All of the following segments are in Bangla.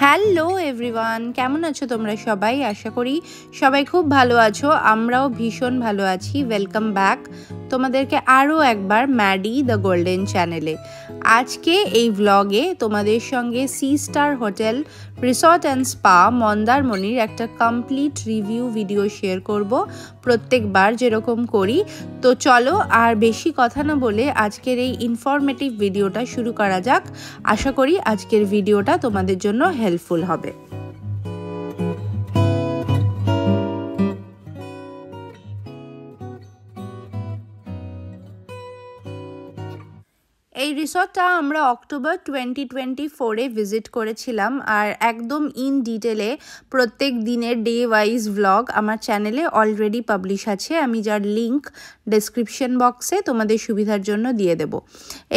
হ্যালো এভরিওয়ান, কেমন আছো তোমরা সবাই? আশা করি সবাই খুব ভালো আছো। আমরাও ভীষণ ভালো আছি। ওয়েলকাম ব্যাক তোমাদেরকে আরও একবার ম্যাডি দ্য গোল্ডেন চ্যানেলে। আজকে এই ভ্লগে তোমাদের সঙ্গে sea star hotel resort and spa মন্দারমণির একটা কমপ্লিট রিভিউ ভিডিও শেয়ার করব, প্রত্যেকবার যেরকম করি। তো চলো আর বেশি কথা না বলে আজকের এই ইনফরমেটিভ ভিডিওটা শুরু করা যাক। আশা করি আজকের ভিডিওটা তোমাদের জন্য হেল্পফুল হবে। এই রিসর্টটা আমরা অক্টোবর 2024-এ ভিজিট করেছিলাম, আর একদম ইন ডিটেলে প্রত্যেক দিনের ডে ওয়াইজ ভ্লগ আমার চ্যানেলে অলরেডি পাবলিশ আছে, আমি যার লিঙ্ক ডেসক্রিপশন বক্সে তোমাদের সুবিধার জন্য দিয়ে দেব।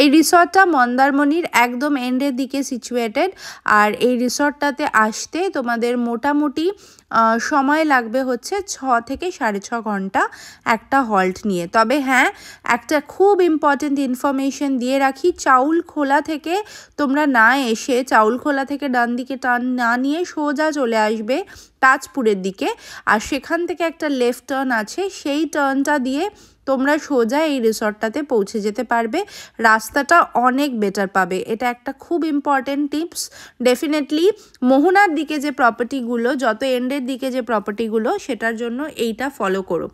এই রিসর্টটা মন্দারমণির একদম এন্ডের দিকে সিচুয়েটেড, আর এই রিসর্টটাতে আসতে তোমাদের মোটামুটি সময় লাগবে হচ্ছে 6 থেকে 6.5 ঘন্টা একটা হল্ট নিয়ে। তবে হ্যাঁ, একটা খুব ইম্পর্টেন্ট ইনফরমেশন দিয়ে রাখি, চাউলখোলা থেকে তোমরা না এসে চাউলখোলা থেকে ডান দিকে টার্ন না নিয়ে সোজা চলে আসবে তাজপুরের দিকে, আর সেখান থেকে একটা লেফট টার্ন আছে, সেই টার্নটা দিয়ে তোমরা সোজা এই রিসর্টটাতে পৌঁছে যেতে পারবে। রাস্তাটা অনেক বেটার পাবে, এটা একটা খুব ইম্পর্টেন্ট টিপস। ডেফিনেটলি মোহনার দিকে যে প্রপার্টিগুলো, যত এন্ডের দিকে যে প্রপার্টিগুলো, সেটার জন্য এইটা ফলো করো।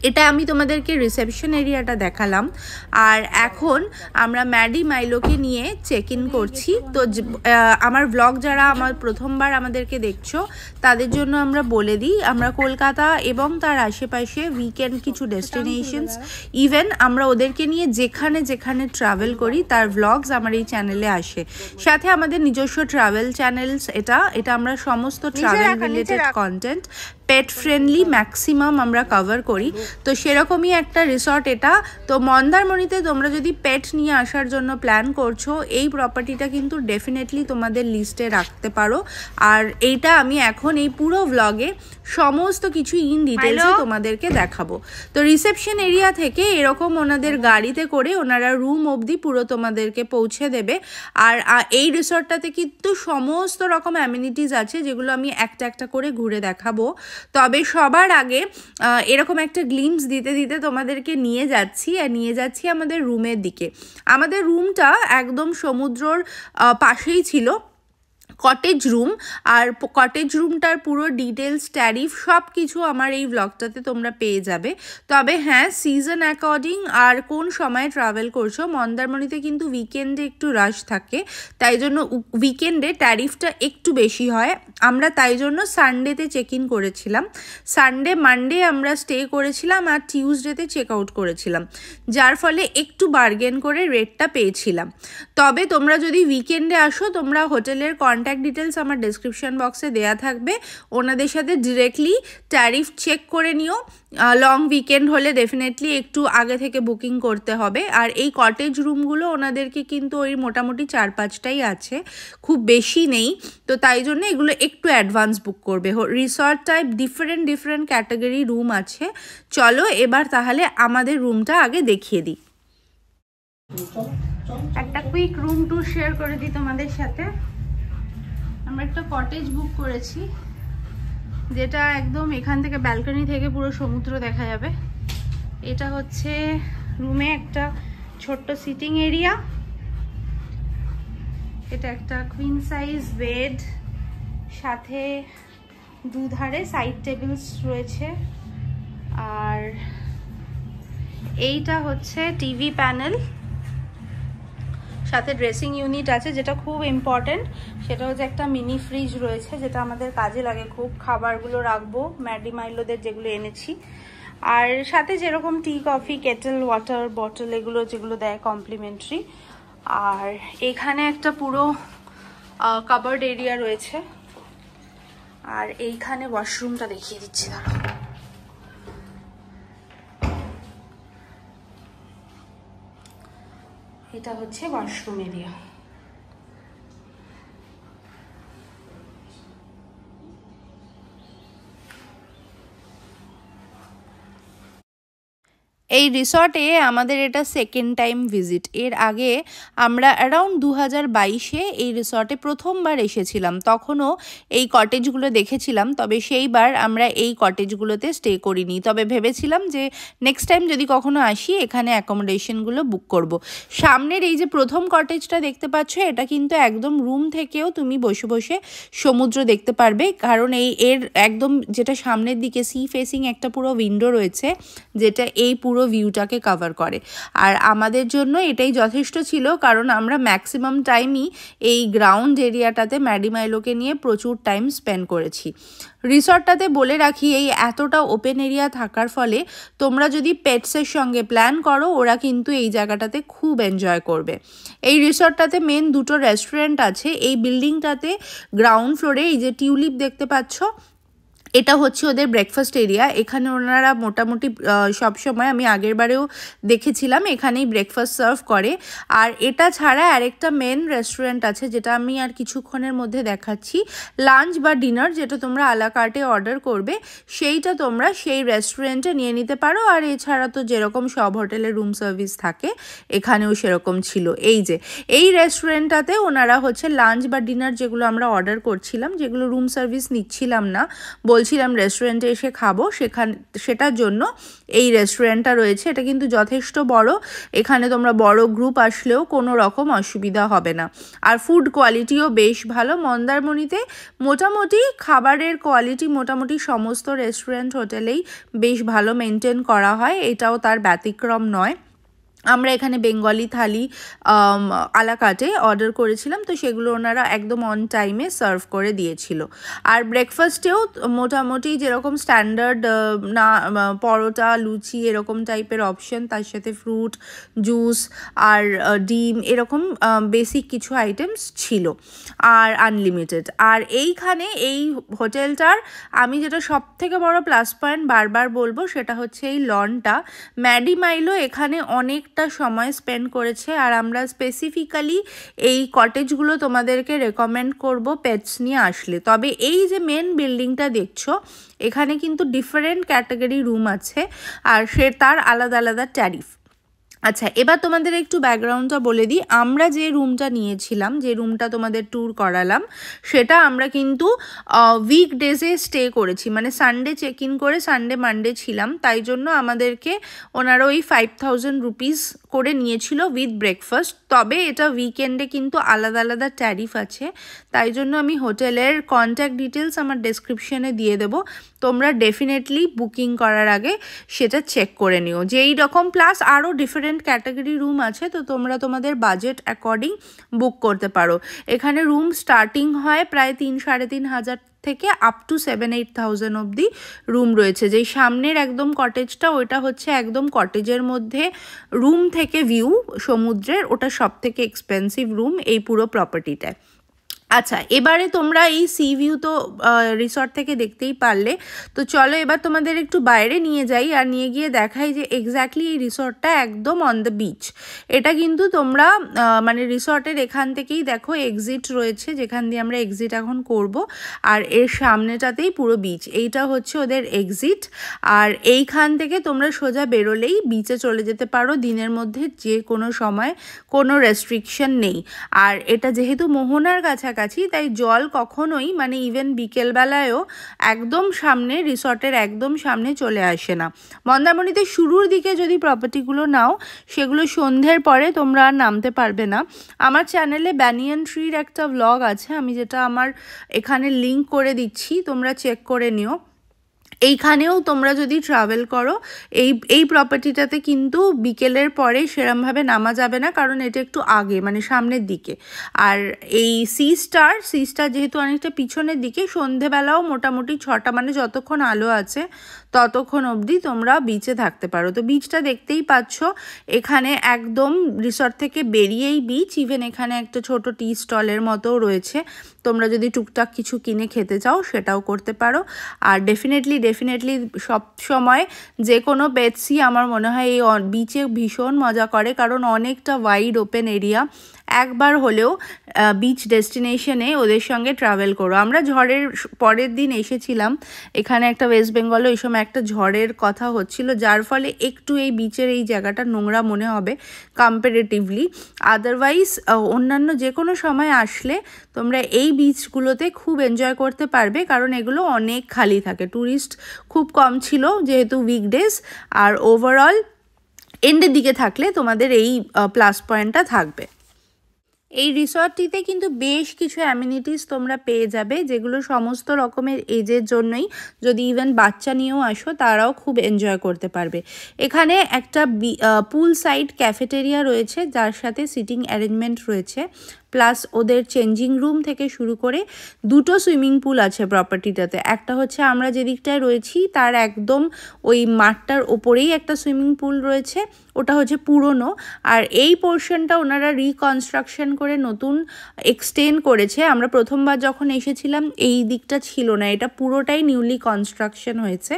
এটা আমি তোমাদেরকে রিসেপশন এরিয়াটা দেখালাম, আর এখন আমরা ম্যাডি মাইলোকে নিয়ে চেক ইন করছি। তো আমার ব্লগ যারা আমার প্রথমবার আমাদেরকে দেখছো তাদের জন্য আমরা বলে দিই, আমরা কলকাতা এবং তার আশেপাশে উইকেন্ড কিছু ডেস্টিনেশনস, ইভেন আমরা ওদেরকে নিয়ে যেখানে যেখানে ট্রাভেল করি তার ভ্লগস আমার এই চ্যানেলে আসে। সাথে আমাদের নিজস্ব ট্রাভেল চ্যানেলস, এটা আমরা সমস্ত travel related content pet friendly maximum আমরা কভার করি। তো সেরকমই একটা রিসর্ট এটা। তো মন্দারমণিতে তোমরা যদি পেট নিয়ে আসার জন্য প্ল্যান করছো, এই প্রপার্টিটা কিন্তু ডেফিনেটলি তোমাদের লিস্টে রাখতে পারো। আর এইটা আমি এখন এই পুরো ভ্লগে সমস্ত কিছু ইন ডিটেলসে তোমাদেরকে দেখাবো। তো রিসেপশন এরিয়া থেকে এরকম ওনাদের গাড়িতে করে ওনারা রুম অবধি পুরো তোমাদেরকে পৌঁছে দেবে। আর এই রিসর্টটাতে কিন্তু সমস্ত রকম অ্যামিনিটিস আছে, যেগুলো আমি একটা একটা করে ঘুরে দেখাবো। তবে সবার আগে এরকম একটা গ্লিমস দিতে দিতে তোমাদেরকে নিয়ে যাচ্ছি আমাদের রুমের দিকে। আমাদের রুমটা একদম সমুদ্রর পাশেই ছিল, কটেজ রুম। আর কটেজ রুমটার পুরো ডিটেলস, ট্যারিফ সব কিছু আমার এই ব্লগটাতে তোমরা পেয়ে যাবে। তবে হ্যাঁ, সিজন অ্যাকর্ডিং আর কোন সময় ট্রাভেল করছো, মন্দারমণিতে কিন্তু উইকেন্ডে একটু রাশ থাকে, তাই জন্য উইকেন্ডে ট্যারিফটা একটু বেশি হয়। আমরা তাই জন্য সানডেতে চেক ইন করেছিলাম, সানডে মানডে আমরা স্টে করেছিলাম, আর টিউসডেতে চেক আউট করেছিলাম, যার ফলে একটু বার্গেন করে রেটটা পেয়েছিলাম। তবে তোমরা যদি উইকেন্ডে আসো, তোমরা হোটেলের কন্ট্যাক্ট ডিটেলস আমার ডেসক্রিপশন বক্সে দেয়া থাকবে, ওনাদের সাথে ডিরেক্টলি ট্যারিফ চেক করে নিও। লং উইকেন্ড হলে ডেফিনেটলি একটু আগে থেকে বুকিং করতে হবে। আর এই কটেজ রুমগুলো ওনাদেরকে কিন্তু ওই মোটামুটি 4-5টাই আছে, খুব বেশি নেই। তো তাই জন্য এগুলো একটু অ্যাডভান্স বুক করবে। Resort type different category room আছে। চলো এবার তাহলে আমাদের রুমটা আগে দেখিয়ে দিই। একটা কুইক রুম ট্যুর শেয়ার করে দিই তোমাদের সাথে। আমরা একটা কটেজ বুক করেছি, যেটা একদম এখান থেকে ব্যালকনি থেকে পুরো সমুদ্র দেখা যাবে। এটা হচ্ছে রুমে একটা ছোট্ট সিটিং এরিয়া, এটা একটা কুইন সাইজ বেড, সাথে দুধারে সাইড টেবিলস রয়েছে, আর এইটা হচ্ছে টিভি প্যানেল, সাথে ড্রেসিং ইউনিট আছে। যেটা খুব ইম্পর্টেন্ট সেটা হচ্ছে একটা মিনি ফ্রিজ রয়েছে, যেটা আমাদের কাজে লাগে খুব, খাবারগুলো রাখবো ম্যাডি মাইলোদের যেগুলো এনেছি। আর সাথে যেরকম tea coffee kettle water bottle এগুলো যেগুলো দেয় কমপ্লিমেন্টারি। আর এখানে একটা পুরো কাবার্ড এরিয়া রয়েছে, আর এইখানে ওয়াশরুমটা দেখিয়ে দিচ্ছি দাঁড়াও। এটা হচ্ছে ওয়াশরুম এরিয়া। এই রিসর্টে আমাদের এটা সেকেন্ড টাইম ভিজিট। এর আগে আমরা অ্যারাউন্ড 2022-এ এই রিসর্টে প্রথমবার এসেছিলাম, তখনও এই কটেজগুলো দেখেছিলাম, তবে সেইবার আমরা এই কটেজগুলোতে স্টে করিনি। তবে ভেবেছিলাম যে নেক্সট টাইম যদি কখনো আসি এখানে অ্যাকোমোডেশনগুলো বুক করব। সামনের এই যে প্রথম কটেজটা দেখতে পাচ্ছ, এটা কিন্তু একদম রুম থেকেও তুমি বসে বসে সমুদ্র দেখতে পারবে, কারণ এর একদম যেটা সামনের দিকে সি ফেসিং একটা পুরো উইন্ডো রয়েছে, যেটা এই পুরো ভিউটাকে কভার করে। আর আমাদের জন্য এটাই যথেষ্ট ছিল, কারণ আমরা ম্যাক্সিমাম টাইমই এই গ্রাউন্ড এরিয়াটাতে ম্যাডিমাইলোকে নিয়ে প্রচুর টাইম স্পেন্ড করেছি। রিসর্টটাতে বলে রাখি, এই এতটা ওপেন এরিয়া থাকার ফলে তোমরা যদি পেটসের সঙ্গে প্ল্যান করো, ওরা কিন্তু এই জায়গাটাতে খুব এনজয় করবে। এই রিসর্টটাতে মেন দুটো রেস্টুরেন্ট আছে। এই বিল্ডিংটাতে গ্রাউন্ড ফ্লোরে এই যে টিউলিপ দেখতে পাচ্ছ, এটা হচ্ছে ওদের ব্রেকফাস্ট এরিয়া। এখানে ওনারা মোটামুটি সবসময়, আমি আগের বারেও দেখেছিলাম, এখানেই ব্রেকফাস্ট সার্ভ করে। আর এটা ছাড়া আরেকটা মেন রেস্টুরেন্ট আছে, যেটা আমি আর কিছুক্ষণের মধ্যে দেখাচ্ছি। লাঞ্চ বা ডিনার যেটা তোমরা আলা কার্টে অর্ডার করবে, সেইটা তোমরা সেই রেস্টুরেন্টে নিয়ে নিতে পারো। আর এছাড়া তো যেরকম সব হোটেলে রুম সার্ভিস থাকে, এখানেও সেরকম ছিল। এই যে এই রেস্টুরেন্টটাতে ওনারা হচ্ছে লাঞ্চ বা ডিনার যেগুলো আমরা অর্ডার করছিলাম, যেগুলো রুম সার্ভিস নিচ্ছিলাম না, বলছিলাম রেস্টুরেন্টে এসে খাবো, সেটার জন্য এই রেস্টুরেন্টটা রয়েছে। এটা কিন্তু যথেষ্ট বড়, এখানে তোমরা বড় গ্রুপ আসলেও কোনো রকম অসুবিধা হবে না। আর ফুড কোয়ালিটিও বেশ ভালো। মন্দারমণিতে মোটামুটি খাবারের কোয়ালিটি মোটামুটি সমস্ত রেস্টুরেন্ট হোটেলেই বেশ ভালো মেনটেন করা হয়, এটাও তার ব্যতিক্রম নয়। আমরা এখানে বেঙ্গলি থালি আলা কার্টে অর্ডার করেছিলাম, তো সেগুলো ওনারা একদম অন টাইমে সার্ভ করে দিয়েছিল। আর ব্রেকফাস্টেও মোটামুটি যেরকম স্ট্যান্ডার্ড না, পরোটা লুচি এরকম টাইপের অপশন, তার সাথে ফ্রুট জুস আর ডিম এরকম বেসিক কিছু আইটেমস ছিল, আর আনলিমিটেড। আর এইখানে এই হোটেলটার আমি যেটা সব থেকে বড় প্লাস পয়েন্ট বারবার বলবো, সেটা হচ্ছে এই লনটা। ম্যাডিমাইলো এখানে অনেকটা সময় স্পেন্ড করেছে, আর আমরা স্পেসিফিক্যালি এই কটেজগুলো তোমাদেরকে রেকমেন্ড করব পেটস নিয়ে আসলে। তবে এই যে মেন বিল্ডিংটা দেখছো, এখানে কিন্তু ডিফারেন্ট ক্যাটাগরি রুম আছে, আর তার আলাদা আলাদা ট্যারিফ। আচ্ছা, এবার তোমাদের একটু ব্যাকগ্রাউন্ডটা বলে দিই। আমরা যে রুমটা নিয়েছিলাম, যে রুমটা তোমাদের ট্যুর করালাম, সেটা আমরা কিন্তু উইকডেজে স্টে করেছি, মানে সানডে চেক ইন করে সানডে মানডে ছিলাম। তাই জন্য আমাদেরকে ওনারা ওই 5000 রুপিস করে নিয়েছিল উইথ ব্রেকফাস্ট। তবে এটা উইকেন্ডে কিন্তু আলাদা আলাদা ট্যারিফ আছে, তাই জন্য আমি হোটেলের কন্ট্যাক্ট ডিটেলস আমার ডেসক্রিপশনে দিয়ে দেবো, তোমরা ডেফিনেটলি বুকিং করার আগে সেটা চেক করে নিও। যেই রকম প্লাস আরও ডিফারেন্ট ক্যাটাগরি রুম আছে, তো তোমরা তোমাদের বাজেট অ্যাকর্ডিং বুক করতে পারো। এখানে রুম স্টার্টিং হয় প্রায় 3-3.5 হাজার থেকে আপ টু 7-8,000 অবধি রুম রয়েছে। যেই সামনের একদম কটেজটা, ওইটা হচ্ছে একদম কটেজের মধ্যে রুম থেকে ভিউ সমুদ্রের, ওটা সব থেকে এক্সপেন্সিভ রুম এই পুরো প্রপার্টিটায়। আচ্ছা, এবারে তোমরা এই সি ভিউ তো রিসর্ট থেকে দেখতেই পারলে, তো চলো এবার তোমাদের একটু বাইরে নিয়ে যাই, আর নিয়ে গিয়ে দেখাই যে এক্স্যাক্টলি এই রিসর্টটা একদম অন দ্য বিচ। এটা কিন্তু তোমরা মানে রিসর্টের এখান থেকেই দেখো এক্সিট রয়েছে, যেখান দিয়ে আমরা এক্সিট এখন করব, আর এর সামনেটাতেই পুরো বিচ। এইটা হচ্ছে ওদের এক্সিট, আর এইখান থেকে তোমরা সোজা বেরোলেই বিচে চলে যেতে পারো দিনের মধ্যে যে কোনো সময়, কোনো রেস্ট্রিকশন নেই। আর এটা যেহেতু মোহনার কাছাকাছি, তাই জল কখনোই মানে ইভেন বিকেলবেলায়ও একদম সামনে, রিসর্টের একদম সামনে চলে আসে না। মন্দারমণিতে শুরুর দিকে যদি প্রপার্টিগুলো নাও, সেগুলো সন্ধ্যের পরে তোমরা আর নামতে পারবে না। আমার চ্যানেলে ব্যানিয়ান ট্রির একটা ব্লগ আছে, আমি যেটা আমার এখানে লিঙ্ক করে দিচ্ছি, তোমরা চেক করে নিও। এইখানেও তোমরা যদি ট্রাভেল করো, এই প্রপার্টিটাতে কিন্তু বিকেলের পরে সেরমভাবে নামা যাবে না, কারণ এটা একটু আগে মানে সামনের দিকে। আর এই সি স্টার যেহেতু অনেকটা পিছনের দিকে, সন্ধেবেলাও মোটামুটি 6টা মানে যতক্ষণ আলো আছে ততক্ষণ অবধি তোমরা বিচে থাকতে পারো। তো বিচটা দেখতেই পাচ্ছ, এখানে একদম রিসর্ট থেকে বেরিয়েই বিচ। ইভেন এখানে একটা ছোট টি স্টলের মতোও রয়েছে, তোমরা যদি টুকটাক কিছু কিনে খেতে চাও সেটাও করতে পারো। আর ডেফিনেটলি ডেফিনেটলি সব সময় যে কোনো পেটসই আমার মনে হয় এই বিচে ভীষণ মজা করে, কারণ অনেকটা ওয়াইড ওপেন এরিয়া। একবার হলেও বিচ ডেস্টিনেশনে ওদের সঙ্গে ট্রাভেল করো। আমরা ঝড়ের পরের দিন এসেছিলাম এখানে, একটা ওয়েস্ট বেঙ্গলে ওই সময় একটা ঝড়ের কথা হচ্ছিল, যার ফলে একটু এই বিচের এই জায়গাটা নোংরা মনে হবে কম্পারেটিভলি। আদারওয়াইজ অন্যান্য যে কোনো সময় আসলে তোমরা এই বিচগুলোতে খুব এনজয় করতে পারবে, কারণ এগুলো অনেক খালি থাকে, ট্যুরিস্ট খুব কম ছিল যেহেতু উইকডেজ। আর ওভারঅল এন্ডের দিকে থাকলে তোমাদের এই প্লাস পয়েন্টটা থাকবে। এই রিসর্টটিতে কিন্তু বেশ কিছু অ্যামিনিটিস তোমরা পেয়ে যাবে, যেগুলো সমস্ত রকমের এজের জন্যই, যদি ইভেন বাচ্চা নিয়েও আসো তারাও খুব এনজয় করতে পারবে। এখানে একটা পুল সাইড ক্যাফেটেরিয়া রয়েছে, যার সাথে সিটিং অ্যারেঞ্জমেন্ট রয়েছে, প্লাস ওদের চেঞ্জিং রুম থেকে শুরু করে দুটো সুইমিং পুল আছে প্রপার্টিটাতে। একটা হচ্ছে আমরা যে দিকটায় রয়েছি তার একদম ওই মাঠটার ওপরেই একটা সুইমিং পুল রয়েছে, ওটা হচ্ছে পুরনো। আর এই পোর্শনটা ওনারা রিকনস্ট্রাকশন করে নতুন এক্সটেন্ড করেছে। আমরা প্রথমবার যখন এসেছিলাম এই দিকটা ছিল না, এটা পুরোটাই নিউলি কনস্ট্রাকশন হয়েছে।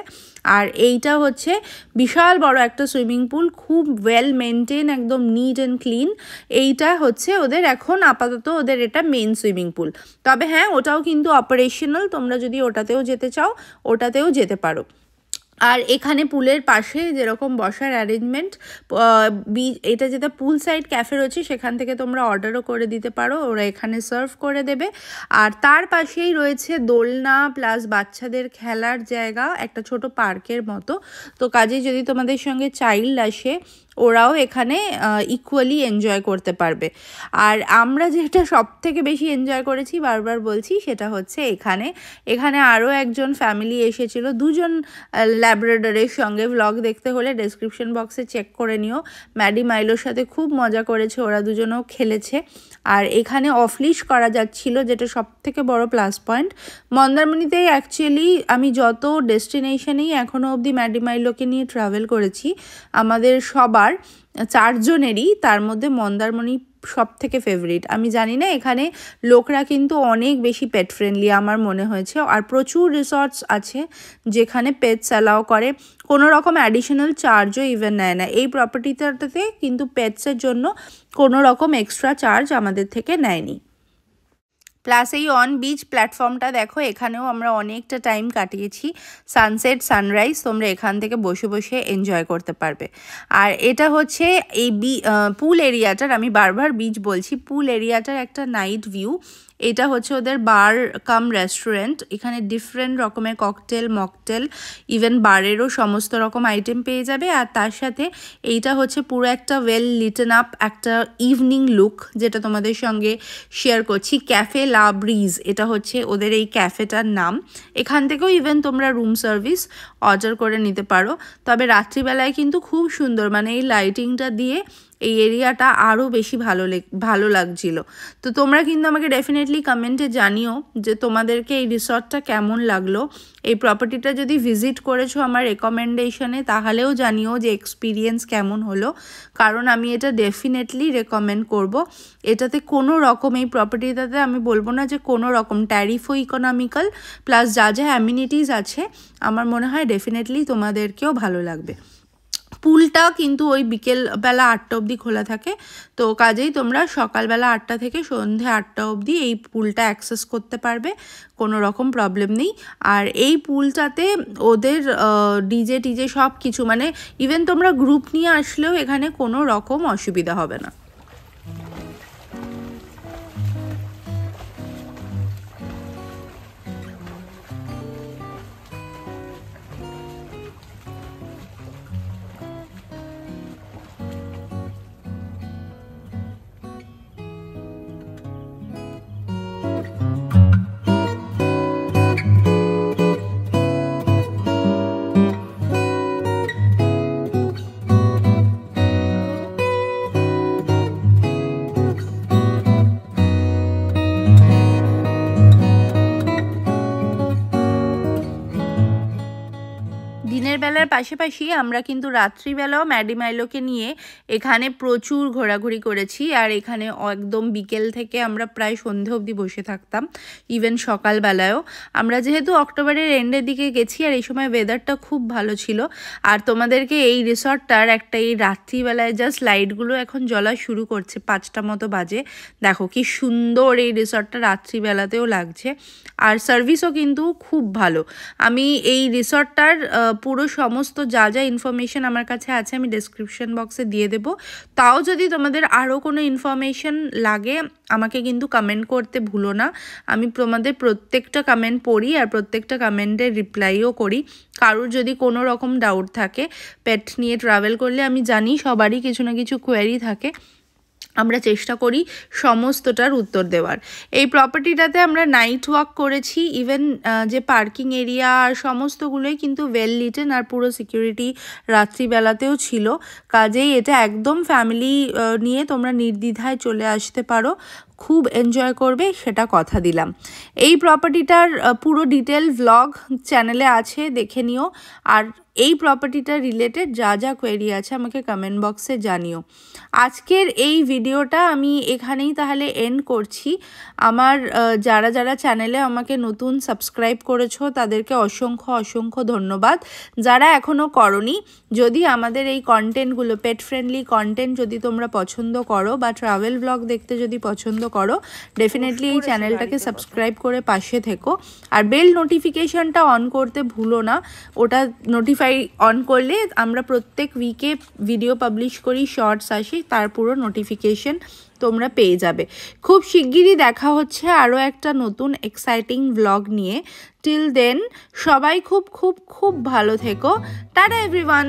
আর এইটা হচ্ছে বিশাল বড় একটা সুইমিং পুল, খুব ওয়েল মেনটেন, একদম নিট অ্যান্ড ক্লিন। এইটা হচ্ছে ওদের এখন আপাতত ওদের এটা মেন সুইমিং পুল। তবে হ্যাঁ, ওটাও কিন্তু অপারেশনাল, তোমরা যদি ওটাতেও যেতে চাও ওটাতেও যেতে পারো। আর এখানে পুলের পাশে যেরকম বসার অ্যারেঞ্জমেন্ট, এটা যেটা পুল সাইড ক্যাফে রয়েছে সেখান থেকে তোমরা অর্ডারও করে দিতে পারো, ওরা এখানে সার্ভ করে দেবে। আর তার পাশেই রয়েছে দোলনা প্লাস বাচ্চাদের খেলার জায়গা, একটা ছোট পার্কের মতো। তো কাজেই যদি তোমাদের সঙ্গে চাইল্ড আসে ওরাও এখানে ইকুয়ালি এনজয় করতে পারবে। আর আমরা যেটা সব থেকে বেশি এনজয় করেছি, বারবার বলছি, সেটা হচ্ছে এখানে আরও একজন ফ্যামিলি এসেছিল, দুজন ল্যাব্রাডরের সঙ্গে। ব্লগ দেখতে হলে ডেসক্রিপশন বক্সে চেক করে নিও। ম্যাডি মাইলোর সাথে খুব মজা করেছে, ওরা দুজনেও খেলেছে। আর এখানে অফলিশ করা যাচ্ছিল, যেটা সব থেকে বড় প্লাস পয়েন্ট। মন্দারমণিতেই অ্যাকচুয়ালি আমি যত ডেস্টিনেশনেই এখনও অবধি ম্যাডি মাইলোকে নিয়ে ট্রাভেল করেছি, আমাদের সবার 4 জনেরই তার মধ্যে মন্দারমণি সব থেকে ফেভারিট। আমি জানি না, এখানে লোকরা কিন্তু অনেক বেশি পেট ফ্রেন্ডলি আমার মনে হয়েছে। আর প্রচুর রিসর্টস আছে যেখানে পেটস অ্যালাউ করে, কোনো রকম অ্যাডিশনাল চার্জও ইভেন নেয় না। এই প্রপার্টিটাতে কিন্তু পেটসের জন্য কোনো রকম এক্সট্রা চার্জ আমাদের থেকে নেয়নি। প্লাস এই অন বিচ প্ল্যাটফর্মটা দেখো, এখানেও আমরা অনেকটা টাইম কাটিয়েছি। সানসেট সানরাইজ তোমরা এখান থেকে বসে বসে এনজয় করতে পারবে। আর এটা হচ্ছে এই পুল এরিয়াটার, আমি বারবার বিচ বলছি, পুল এরিয়াটার একটা নাইট ভিউ। এটা হচ্ছে ওদের বার কাম রেস্টুরেন্ট। এখানে ডিফারেন্ট রকমের ককটেল, মকটেল, ইভেন বারেরও সমস্ত রকম আইটেম পেয়ে যাবে। আর তার সাথে এইটা হচ্ছে পুরো একটা ওয়েল লিটেন আপ একটা ইভিনিং লুক, যেটা তোমাদের সঙ্গে শেয়ার করছি। ক্যাফে লা ব্রিজ, এটা হচ্ছে ওদের এই ক্যাফেটার নাম। এখান থেকেও ইভেন তোমরা রুম সার্ভিস অর্ডার করে নিতে পারো। তবে রাত্রিবেলায় কিন্তু খুব সুন্দর, মানে এই লাইটিংটা দিয়ে এই এরিয়াটা আরও বেশি ভালো লাগছিল। তো তোমরা কিন্তু আমাকে ডেফিনেটলি কমেন্টে জানিও যে তোমাদেরকে এই রিসর্টটা কেমন লাগলো। এই প্রপার্টিটা যদি ভিজিট করেছো আমার রেকমেন্ডেশনে, তাহলেও জানিও যে এক্সপিরিয়েন্স কেমন হলো, কারণ আমি এটা ডেফিনেটলি রেকমেন্ড করব। এটাতে কোনো রকম, এই প্রপার্টিটাতে আমি বলবো না যে কোনো রকম, ট্যারিফও ইকোনমিক্যাল, প্লাস যা যা অ্যামিনিটিস আছে আমার মনে হয় ডেফিনেটলি তোমাদেরকেও ভালো লাগবে। পুলটা কিন্তু ওই বিকেলবেলা 8টা অবধি খোলা থাকে, তো কাজেই তোমরা সকালবেলা 8টা থেকে সন্ধে 8টা অবধি এই পুলটা অ্যাক্সেস করতে পারবে, কোনো রকম প্রবলেম নেই। আর এই পুলটাতে ওদের ডিজে টিজে সব কিছু, মানে ইভেন তোমরা গ্রুপ নিয়ে আসলেও এখানে কোনো রকম অসুবিধা হবে না। বেলার পাশাপাশি আমরা কিন্তু রাত্রিবেলাও ম্যাডি মাইলোকে নিয়ে এখানে প্রচুর ঘোরাঘুরি করেছি। আর এখানে একদম বিকেল থেকে আমরা প্রায় সন্ধে অবধি বসে থাকতাম, ইভেন সকালবেলায়ও। আমরা যেহেতু অক্টোবরের এন্ডের দিকে গেছি আর এই সময় ওয়েদারটা খুব ভালো ছিল। আর তোমাদেরকে এই রিসর্টটার একটা এই রাত্রিবেলায় জাস্ট লাইটগুলো এখন জ্বলা শুরু করছে, 5টা মতো বাজে। দেখো কি সুন্দর এই রিসর্টটা রাত্রিবেলাতেও লাগছে। আর সার্ভিসও কিন্তু খুব ভালো। আমি এই রিসর্টটার পুরো সমস্ত যা যা ইনফরমেশন আমার কাছে আছে আমি ডেসক্রিপশন বক্সে দিয়ে দেবো। তাও যদি তোমাদের আরও কোনো ইনফরমেশন লাগে আমাকে কিন্তু কমেন্ট করতে ভুলো না। আমি তোমাদের প্রত্যেকটা কমেন্ট পড়ি আর প্রত্যেকটা কমেন্টের রিপ্লাইও করি। কারোর যদি কোনো রকম ডাউট থাকে পেট নিয়ে ট্রাভেল করলে, আমি জানি সবারই কিছু না কিছু কোয়েরি থাকে, আমরা চেষ্টা করি সমস্তটার উত্তর দেওয়ার। এই প্রপার্টিটাতে আমরা নাইট ওয়াক করেছি, ইভেন যে পার্কিং এরিয়া আর সমস্তগুলোই কিন্তু ওয়েল লিটেন আর পুরো সিকিউরিটি রাত্রিবেলাতেও ছিল। কাজেই এটা একদম ফ্যামিলি নিয়ে তোমরা নির্দ্বিধায় চলে আসতে পারো, খুব এনজয় করবে, সেটা কথা দিলাম। এই প্রপার্টিটার পুরো ডিটেল ভ্লগ চ্যানেলে আছে, দেখে নিও। আর এই প্রপার্টিটার রিলেটেড যা যা কোয়েরি আছে আমাকে কমেন্ট বক্সে জানিও। আজকের এই ভিডিওটা আমি এখানেই তাহলে এন্ড করছি। আমার যারা যারা চ্যানেলে আমাকে নতুন সাবস্ক্রাইব করেছো তাদেরকে অসংখ্য অসংখ্য ধন্যবাদ। যারা এখনও করনি, যদি আমাদের এই কন্টেন্টগুলো পেট ফ্রেন্ডলি কন্টেন্ট যদি তোমরা পছন্দ করো বা ট্রাভেল ব্লগ দেখতে যদি পছন্দ করো, ডেফিনেটলি এই চ্যানেলটাকে সাবস্ক্রাইব করে পাশে থেকো। আর বেল নোটিফিকেশনটা অন করতে ভুলো না, ওটা নোটিফাই অন করলে আমরা প্রত্যেক উইকে ভিডিও পাবলিশ করি, শর্টস আসি, তার পুরো নোটিফিকেশন তোমরা পেয়ে যাবে। খুব শিগগিরই দেখা হচ্ছে আরও একটা নতুন এক্সাইটিং ব্লগ নিয়ে। টিল দেন সবাই খুব খুব খুব ভালো থেকো। Tata everyone.